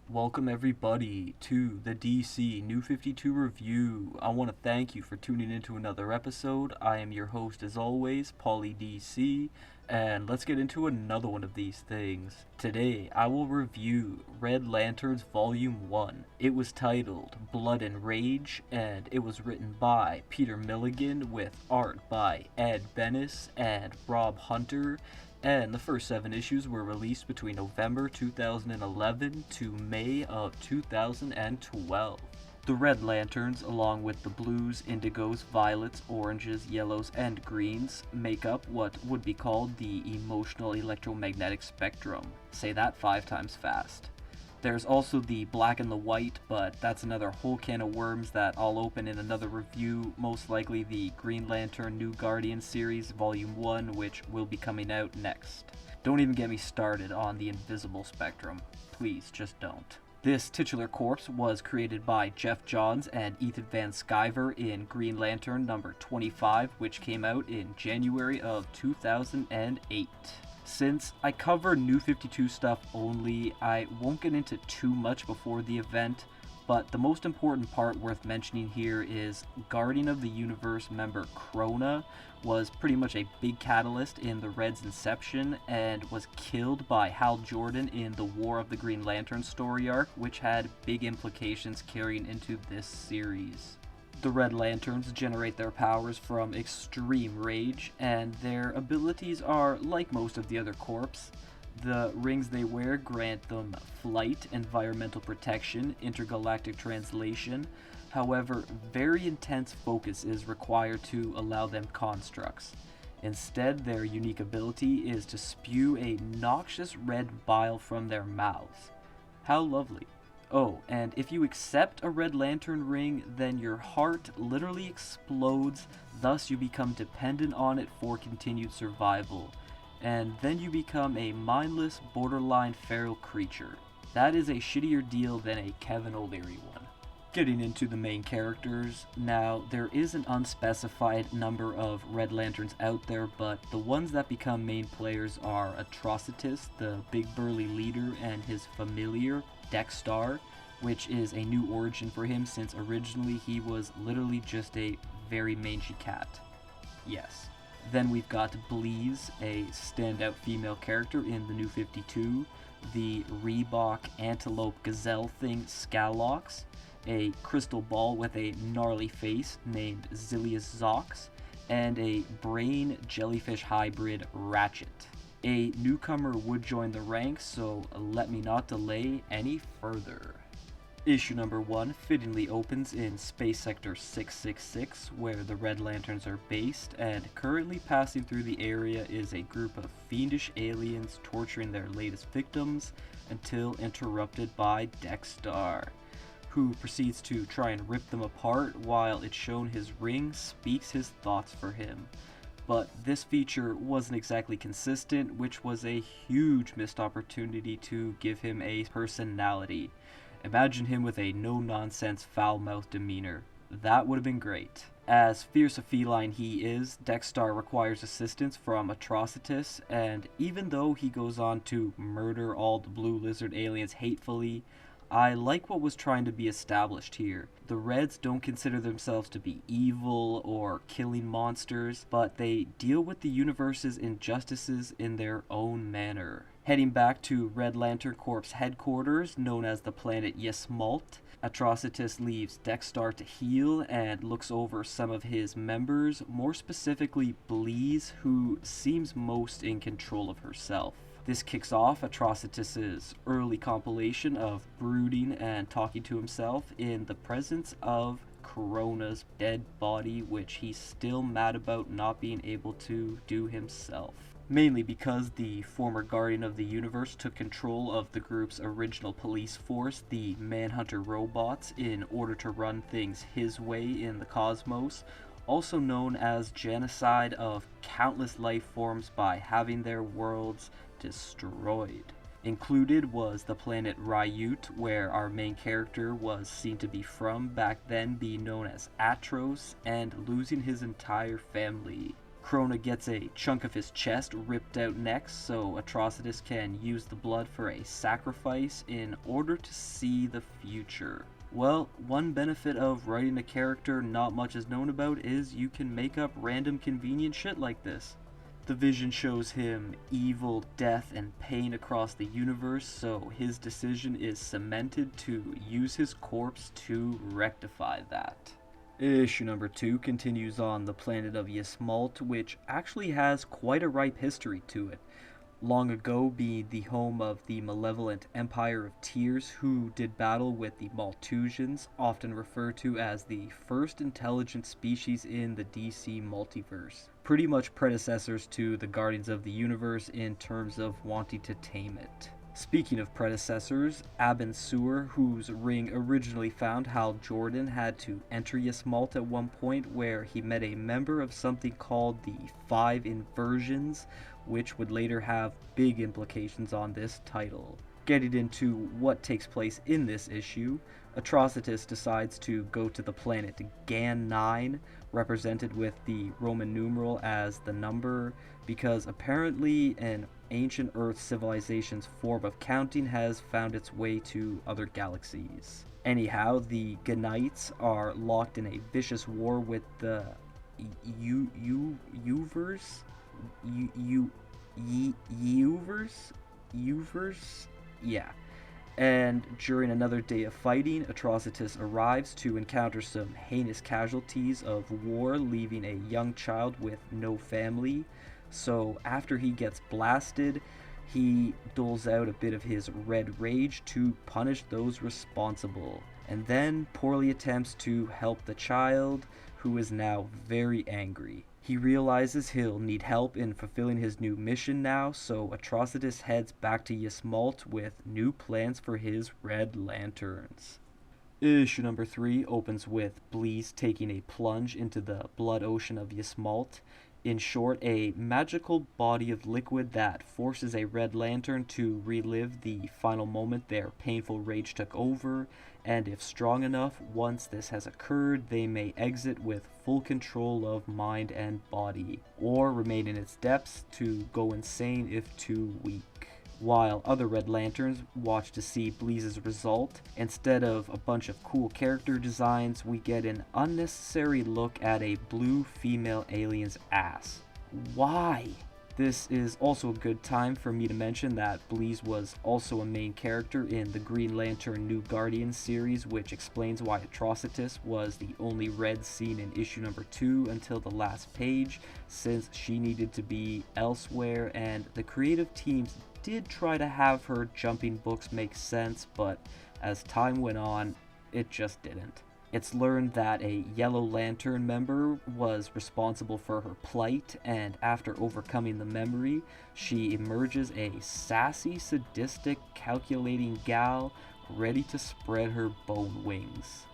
Welcome everybody to the DC New 52 review. I want to thank you for tuning into another episode. I am your host as always, Paulie DC, and let's get into another one of these things. Today I will review Red Lanterns Volume 1. It was titled Blood and Rage, and it was written by Peter Milligan with art by Ed Bennis and Rob Hunter, and the first 7 issues were released between November 2011 to May of 2012. The Red Lanterns, along with the blues, indigos, violets, oranges, yellows, and greens, make up what would be called the emotional electromagnetic spectrum. Say that 5 times fast. There's also the black and the white, but that's another whole can of worms that I'll open in another review, most likely the Green Lantern New Guardian series Volume 1, which will be coming out next. Don't even get me started on the invisible spectrum. Please, just don't. This titular corpse was created by Jeff Johns and Ethan Van Sciver in Green Lantern number 25, which came out in January of 2008. Since I cover New 52 stuff only, I won't get into too much before the event, but the most important part worth mentioning here is Guardian of the Universe member Krona was pretty much a big catalyst in the Red's inception and was killed by Hal Jordan in the War of the Green Lantern story arc, which had big implications carrying into this series. The Red Lanterns generate their powers from extreme rage, and their abilities are like most of the other corps. The rings they wear grant them flight, environmental protection, intergalactic translation. However, very intense focus is required to allow them constructs. Instead, their unique ability is to spew a noxious red bile from their mouths. How lovely. Oh, and if you accept a Red Lantern ring, then your heart literally explodes, thus you become dependent on it for continued survival. And then you become a mindless, borderline feral creature. That is a shittier deal than a Kevin O'Leary one. Getting into the main characters, now there is an unspecified number of Red Lanterns out there, but the ones that become main players are Atrocitus, the big burly leader, and his familiar, Dexter, which is a new origin for him since originally he was literally just a very mangy cat. Yes. Then we've got Bleeze, a standout female character in the New 52, the Reebok Antelope Gazelle thing Scalox, a crystal ball with a gnarly face named Zilius Zox, and a brain jellyfish hybrid Ratchet. A newcomer would join the ranks, so let me not delay any further. Issue number 1 fittingly opens in Space Sector 666, where the Red Lanterns are based, and currently passing through the area is a group of fiendish aliens torturing their latest victims until interrupted by Dexter, who proceeds to try and rip them apart while it's shown his ring speaks his thoughts for him. But this feature wasn't exactly consistent, which was a huge missed opportunity to give him a personality. Imagine him with a no-nonsense, foul-mouthed demeanor. That would have been great. As fierce a feline he is, Dexter requires assistance from Atrocitus, and even though he goes on to murder all the blue lizard aliens hatefully, I like what was trying to be established here. The Reds don't consider themselves to be evil or killing monsters, but they deal with the universe's injustices in their own manner. Heading back to Red Lantern Corps headquarters, known as the planet Yesmalt, Atrocitus leaves Dexter to heal and looks over some of his members, more specifically Bleeze, who seems most in control of herself. This kicks off Atrocitus's early compilation of brooding and talking to himself in the presence of Krona's dead body, which he's still mad about not being able to do himself. Mainly because the former Guardian of the Universe took control of the group's original police force, the Manhunter robots, in order to run things his way in the cosmos, also known as genocide of countless life forms by having their worlds destroyed. Included was the planet Ryut, where our main character was seen to be from, back then being known as Atros, and losing his entire family. Krona gets a chunk of his chest ripped out next, so Atrocitus can use the blood for a sacrifice in order to see the future. Well, one benefit of writing a character not much is known about is you can make up random convenient shit like this. The vision shows him evil, death, and pain across the universe, so his decision is cemented to use his corpse to rectify that. Issue number 2 continues on the planet of Ysmalt, which actually has quite a ripe history to it. Long ago being the home of the malevolent Empire of Tears, who did battle with the Malthusians, often referred to as the first intelligent species in the DC multiverse. Pretty much predecessors to the Guardians of the Universe in terms of wanting to tame it. Speaking of predecessors, Abin Sur, whose ring originally found Hal Jordan, had to enter Ysmalt at one point where he met a member of something called the Five Inversions, which would later have big implications on this title. Getting into what takes place in this issue, Atrocitus decides to go to the planet Gan 9, represented with the Roman numeral as the number, because apparently an ancient Earth civilization's form of counting has found its way to other galaxies. Anyhow, the Ganites are locked in a vicious war with the Uvers? Uvers? Yeah. And during another day of fighting, Atrocitus arrives to encounter some heinous casualties of war, leaving a young child with no family. So after he gets blasted, he doles out a bit of his red rage to punish those responsible, and then poorly attempts to help the child, who is now very angry. He realizes he'll need help in fulfilling his new mission now, so Atrocitus heads back to Ysmalt with new plans for his Red Lanterns. Issue number 3 opens with Bleez taking a plunge into the blood ocean of Ysmalt. In short, a magical body of liquid that forces a Red Lantern to relive the final moment their painful rage took over, and if strong enough, once this has occurred, they may exit with full control of mind and body, or remain in its depths to go insane if too weak. While other Red Lanterns watch to see Bleez's result, instead of a bunch of cool character designs, we get an unnecessary look at a blue female alien's ass. Why? This is also a good time for me to mention that Bleez was also a main character in the Green Lantern New Guardians series, which explains why Atrocitus was the only red seen in issue number 2 until the last page, since she needed to be elsewhere, and the creative teams did try to have her jumping books make sense, but as time went on, it just didn't. It's learned that a Yellow Lantern member was responsible for her plight, and after overcoming the memory, she emerges a sassy, sadistic, calculating gal ready to spread her bone wings.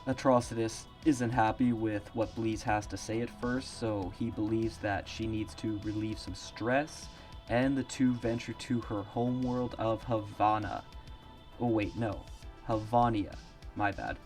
Atrocitus isn't happy with what Bleez has to say at first, so he believes that she needs to relieve some stress, and the two venture to her homeworld of Havana. Oh wait, no. Havania. My bad.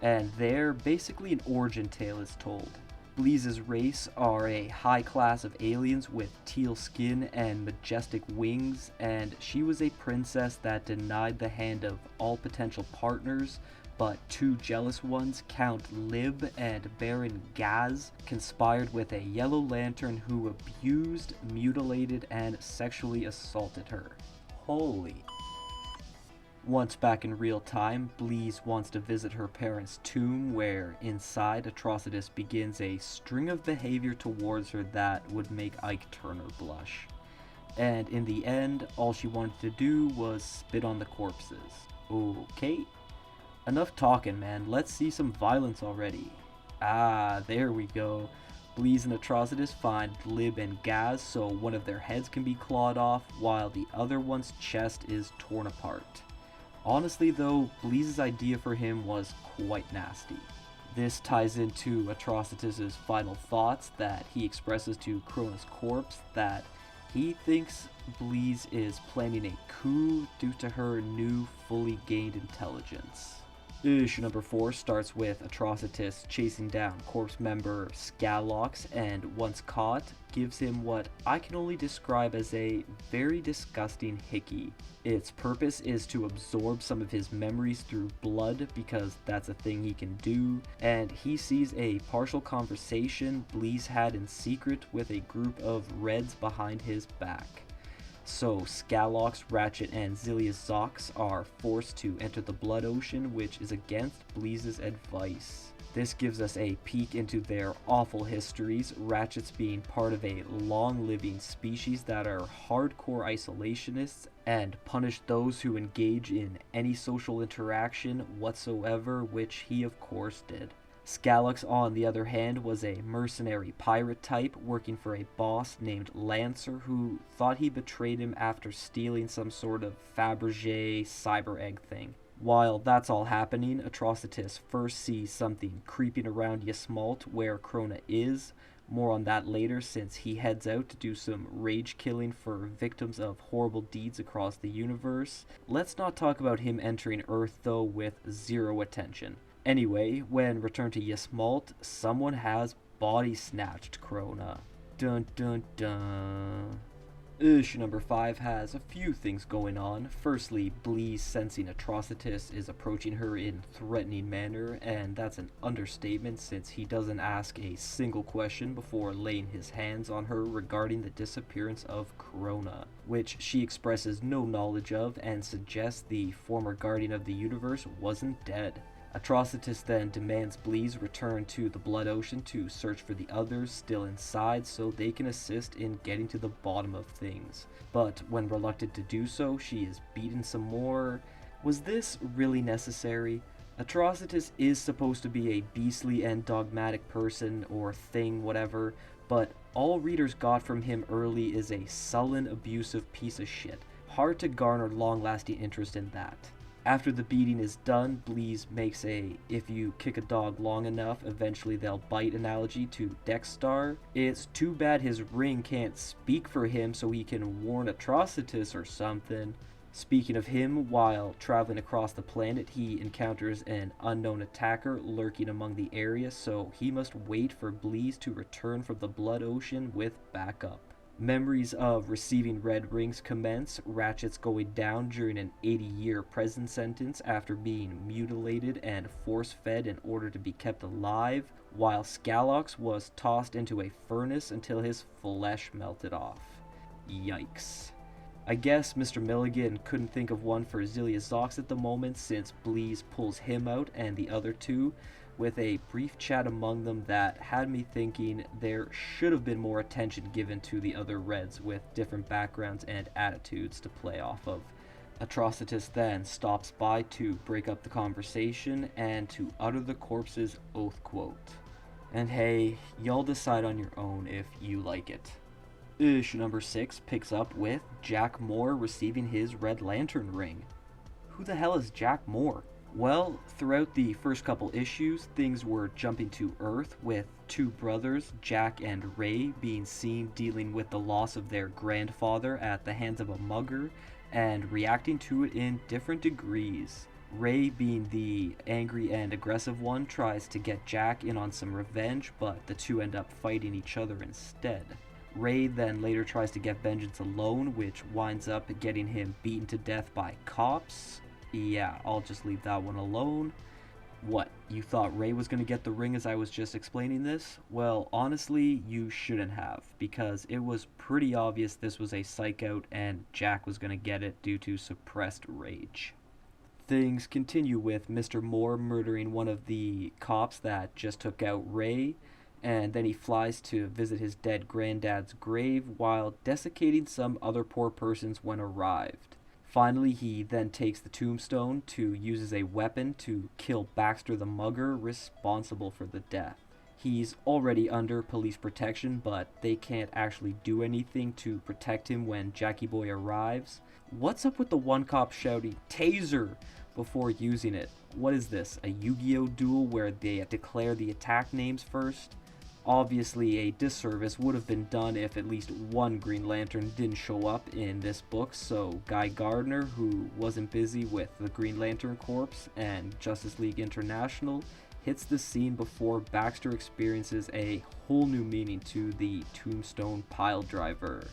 And there, basically an origin tale is told. Bleez's race are a high class of aliens with teal skin and majestic wings, and she was a princess that denied the hand of all potential partners, but two jealous ones, Count Lib and Baron Gaz, conspired with a Yellow Lantern who abused, mutilated, and sexually assaulted her. Holy. Once back in real time, Bleez wants to visit her parents' tomb, where inside Atrocitus begins a string of behavior towards her that would make Ike Turner blush. And in the end, all she wanted to do was spit on the corpses. Okay? Enough talking, man. Let's see some violence already. Ah, there we go. Bleez and Atrocitus find Lib and Gaz so one of their heads can be clawed off, while the other one's chest is torn apart. Honestly though, Bleez's idea for him was quite nasty. This ties into Atrocitus's final thoughts that he expresses to Krona's corpse, that he thinks Bleez is planning a coup due to her new fully gained intelligence. Issue number 4 starts with Atrocitus chasing down corpse member Scalox, and once caught, gives him what I can only describe as a very disgusting hickey. Its purpose is to absorb some of his memories through blood, because that's a thing he can do, and he sees a partial conversation Bleez had in secret with a group of Reds behind his back. So Scalox, Ratchet, and Ziliazox are forced to enter the Blood Ocean, which is against Bleez's advice. This gives us a peek into their awful histories, Ratchet's being part of a long-living species that are hardcore isolationists and punish those who engage in any social interaction whatsoever, which he of course did. Scalox, on the other hand, was a mercenary pirate type working for a boss named Lancer who thought he betrayed him after stealing some sort of Fabergé cyber egg thing. While that's all happening, Atrocitus first sees something creeping around Ysmalt where Krona is. More on that later, since he heads out to do some rage killing for victims of horrible deeds across the universe. Let's not talk about him entering Earth though with zero attention. Anyway, when returned to Ysmalt, someone has body snatched Krona. Dun dun dun. Issue number 5 has a few things going on. Firstly, Bleez sensing Atrocitus is approaching her in threatening manner, and that's an understatement since he doesn't ask a single question before laying his hands on her regarding the disappearance of Krona, which she expresses no knowledge of and suggests the former guardian of the universe wasn't dead. Atrocitus then demands Bleez return to the Blood Ocean to search for the others still inside so they can assist in getting to the bottom of things. But when reluctant to do so, she is beaten some more. Was this really necessary? Atrocitus is supposed to be a beastly and dogmatic person or thing, whatever, but all readers got from him early is a sullen, abusive piece of shit. Hard to garner long-lasting interest in that. After the beating is done, Bleez makes a "if you kick a dog long enough, eventually they'll bite" analogy to Dexstar. It's too bad his ring can't speak for him so he can warn Atrocitus or something. Speaking of him, while traveling across the planet, he encounters an unknown attacker lurking among the area, so he must wait for Bleez to return from the Blood Ocean with backup. Memories of receiving red rings commence, Ratchet's going down during an 80-year prison sentence after being mutilated and force-fed in order to be kept alive, while Scalox was tossed into a furnace until his flesh melted off. Yikes. I guess Mr. Milligan couldn't think of one for Ziliazox at the moment since Bleez pulls him out and the other two, with a brief chat among them that had me thinking there should have been more attention given to the other Reds with different backgrounds and attitudes to play off of. Atrocitus then stops by to break up the conversation and to utter the corpse's oath quote. And hey, y'all decide on your own if you like it. Issue number 6 picks up with Jack Moore receiving his Red Lantern ring. Who the hell is Jack Moore? Well, throughout the first couple issues, things were jumping to Earth with two brothers, Jack and Ray, being seen dealing with the loss of their grandfather at the hands of a mugger and reacting to it in different degrees. Ray, being the angry and aggressive one, tries to get Jack in on some revenge, but the two end up fighting each other instead. Ray then later tries to get vengeance alone, which winds up getting him beaten to death by cops. Yeah, I'll just leave that one alone. What, you thought Ray was going to get the ring as I was just explaining this? Well, honestly, you shouldn't have, because it was pretty obvious this was a psych out and Jack was going to get it due to suppressed rage. Things continue with Mr. Moore murdering one of the cops that just took out Ray, and then he flies to visit his dead granddad's grave while desiccating some other poor persons when arrived. Finally, he then takes the tombstone to use as a weapon to kill Baxter the mugger responsible for the death. He's already under police protection, but they can't actually do anything to protect him when Jackie Boy arrives. What's up with the one cop shouting "Taser" before using it? What is this, a Yu-Gi-Oh duel where they declare the attack names first? Obviously, a disservice would have been done if at least one Green Lantern didn't show up in this book, so Guy Gardner, who wasn't busy with the Green Lantern Corps and Justice League International, hits the scene before Baxter experiences a whole new meaning to the Tombstone Piledriver.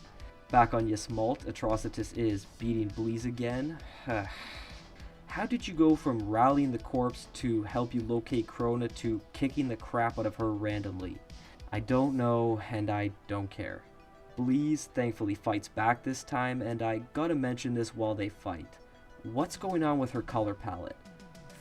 Back on Ysmalt, Atrocitus is beating Bleez again. How did you go from rallying the corpse to help you locate Krona to kicking the crap out of her randomly? I don't know, and I don't care. Bleez thankfully fights back this time, and I gotta mention this while they fight. What's going on with her color palette?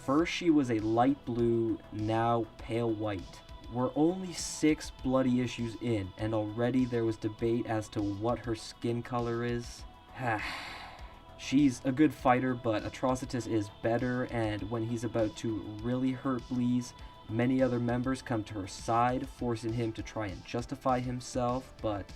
First she was a light blue, now pale white. We're only 6 bloody issues in, and already there was debate as to what her skin color is. She's a good fighter, but Atrocitus is better, and when he's about to really hurt Bleez, many other members come to her side, forcing him to try and justify himself, but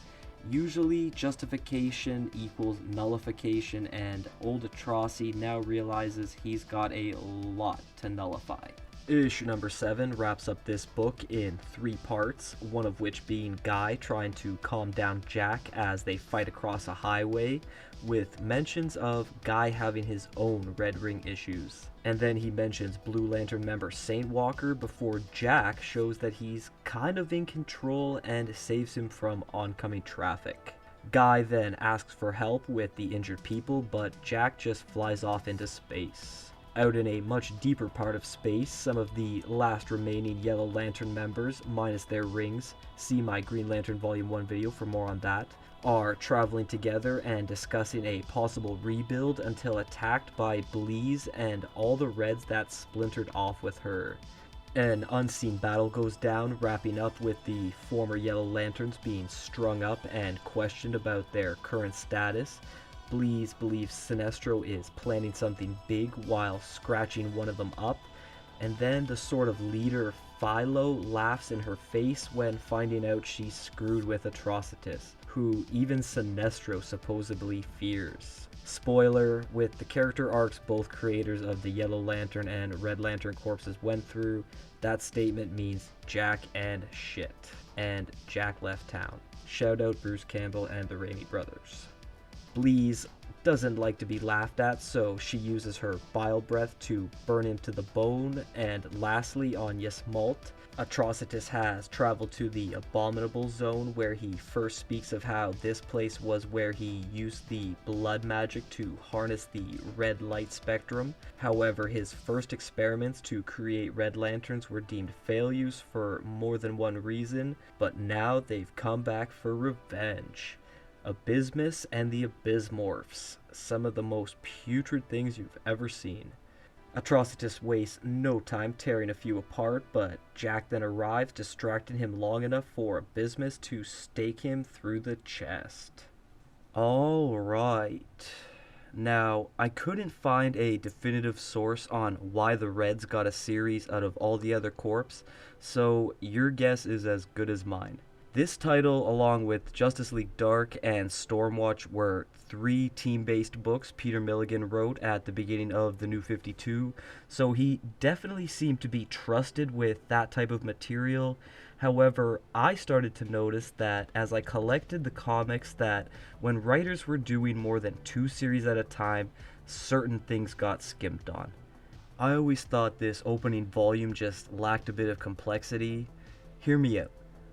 usually justification equals nullification, and old Atrocity now realizes he's got a lot to nullify. Issue number 7 wraps up this book in 3 parts, one of which being Guy trying to calm down Jack as they fight across a highway, with mentions of Guy having his own Red Ring issues. And then he mentions Blue Lantern member Saint Walker before Jack shows that he's kind of in control and saves him from oncoming traffic. Guy then asks for help with the injured people, but Jack just flies off into space. Out in a much deeper part of space, some of the last remaining Yellow Lantern members, minus their rings, see my Green Lantern Vol.1 video for more on that, are traveling together and discussing a possible rebuild until attacked by Bleez and all the Reds that splintered off with her. An unseen battle goes down, wrapping up with the former Yellow Lanterns being strung up and questioned about their current status. Bleez believes Sinestro is planning something big while scratching one of them up, and then the sort of leader Philo laughs in her face when finding out she's screwed with Atrocitus, who even Sinestro supposedly fears. Spoiler, with the character arcs both creators of the Yellow Lantern and Red Lantern corpses went through, that statement means Jack and shit. And Jack left town. Shout out Bruce Campbell and the Raimi brothers. Bleez doesn't like to be laughed at, so she uses her bile breath to burn him to the bone. And lastly, on Ysmalt, Atrocitus has traveled to the Abominable Zone, where he first speaks of how this place was where he used the blood magic to harness the red light spectrum. However, his first experiments to create red lanterns were deemed failures for more than one reason, but now they've come back for revenge. Abysmus and the Abysmorphs, some of the most putrid things you've ever seen. Atrocitus wastes no time tearing a few apart, but Jack then arrives, distracting him long enough for Abysmus to stake him through the chest. Alright. Now, I couldn't find a definitive source on why the Reds got a series out of all the other corps, so your guess is as good as mine. This title, along with Justice League Dark and Stormwatch, were 3 team-based books Peter Milligan wrote at the beginning of the New 52, so he definitely seemed to be trusted with that type of material. However, I started to notice that as I collected the comics that when writers were doing more than 2 series at a time, certain things got skimped on. I always thought this opening volume just lacked a bit of complexity. Hear me out.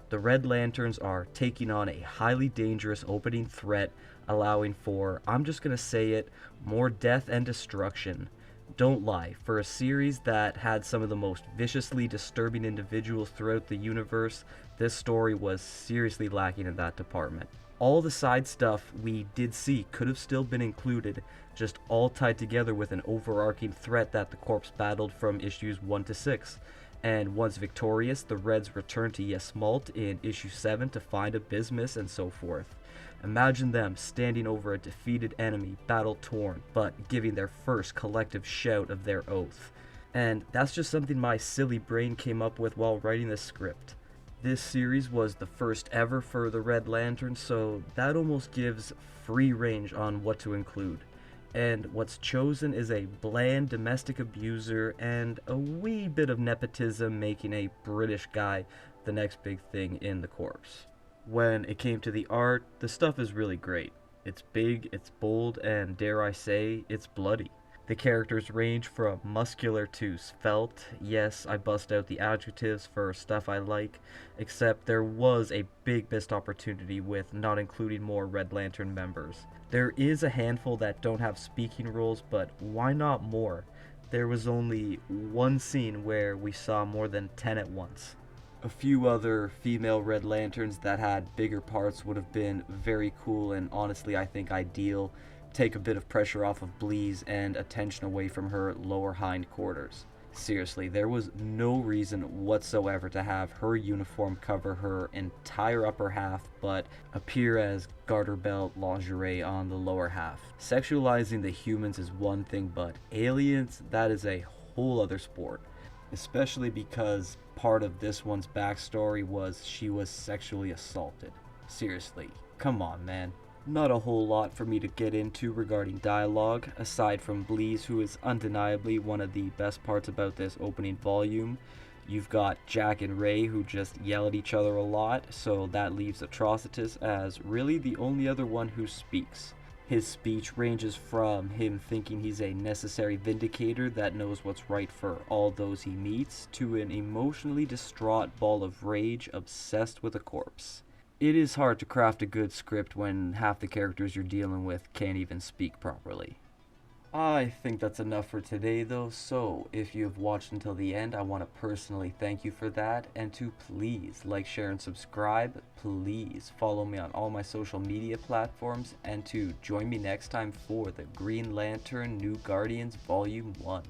The Red Lanterns are taking on a highly dangerous opening threat, allowing for, I'm just gonna say it, more death and destruction. Don't lie, for a series that had some of the most viciously disturbing individuals throughout the universe, this story was seriously lacking in that department. All the side stuff we did see could have still been included, just all tied together with an overarching threat that the Corps battled from issues 1 to 6. And once victorious, the Reds return to Ysmalt in issue 7 to find Abysmus and so forth. Imagine them standing over a defeated enemy, battle-torn, but giving their first collective shout of their oath. And that's just something my silly brain came up with while writing this script. This series was the first ever for the Red Lantern, so that almost gives free range on what to include. And what's chosen is a bland domestic abuser and a wee bit of nepotism, making a British guy the next big thing in the corps. When it came to the art, the stuff is really great. It's big, it's bold, and dare I say, it's bloody. The characters range from muscular to svelte. Yes, I bust out the adjectives for stuff I like, except there was a big missed opportunity with not including more Red Lantern members. There is a handful that don't have speaking roles, but why not more? There was only one scene where we saw more than 10 at once. A few other female Red Lanterns that had bigger parts would have been very cool and honestly I think ideal. Take a bit of pressure off of Blee's and attention away from her lower hindquarters. Seriously, there was no reason whatsoever to have her uniform cover her entire upper half but appear as garter belt lingerie on the lower half. Sexualizing the humans is one thing, but aliens, that is a whole other sport. Especially because part of this one's backstory was she was sexually assaulted. Seriously, come on, man. Not a whole lot for me to get into regarding dialogue, aside from Blee's, who is undeniably one of the best parts about this opening volume. You've got Jack and Ray, who just yell at each other a lot, so that leaves Atrocitus as really the only other one who speaks. His speech ranges from him thinking he's a necessary vindicator that knows what's right for all those he meets, to an emotionally distraught ball of rage obsessed with a corpse. It is hard to craft a good script when half the characters you're dealing with can't even speak properly. I think that's enough for today though, so if you have watched until the end, I want to personally thank you for that, and to please like, share, and subscribe. Please follow me on all my social media platforms, and to join me next time for the Green Lantern New Guardians Vol.1.